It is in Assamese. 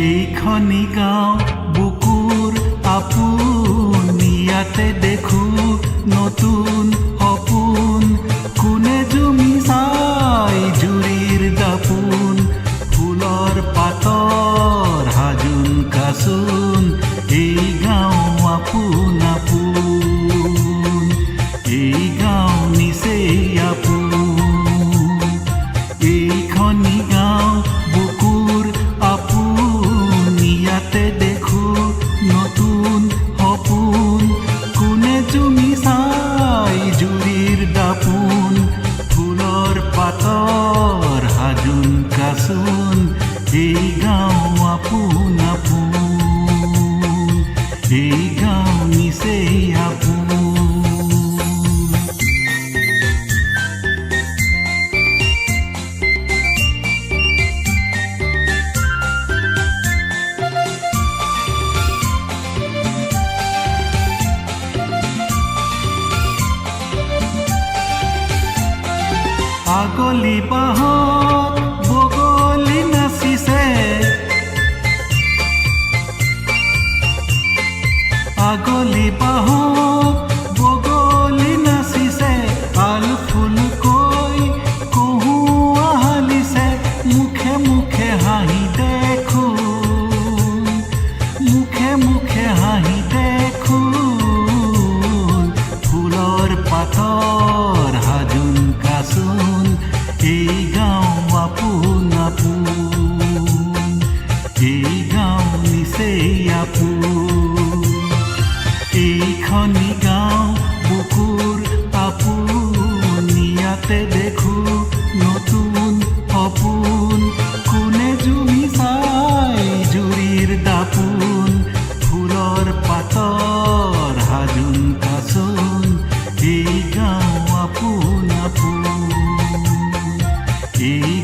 এইখনি গাঁও বুকুৰ আপোন, ইয়াতে দেখো নতুন সপোন। কোনে জুমি চাই জুৰিৰ দাপোন, ফুলৰ পাতৰ হাজোন কাচোন। এই গাঁও আপোন আপোন, এই গাঁও নিচেই আপোন। এইখনি গাঁও বুকুৰ আপোন, ইয়াতে দেখো নতুন সপোন। কোনে জুমি চাই জুৰিৰ দাপোন, ফুলৰ পাতৰ হাজোন কাচোন। এই গাঁও আপোন আপোন, এই গাঁও নিচেই আপোন। আগলি বাঁহত বগলী নাচিছে, আগলি বাঁহত বগলী নাচিছে। আল ফুলকৈ কহুৱা হালিছে, মুখে মুখে হাঁহি দেখোন, মুখে মুখে হাঁহি দেখোন। ফুলৰ পাতৰ হাজোন কাচোন। এই গাঁও আপোন আপোন, এই গাঁও নিচেই আপোন। এইখনি গাঁও বুকুৰ আপোন, ইয়াতে দেখো নতুন সপোন। কোনে জুমি চাই জুৰিৰ দাপোন, ফুলৰ পাতৰ হাজোন কাচোন। এই গাঁও আপোন আপোন, এই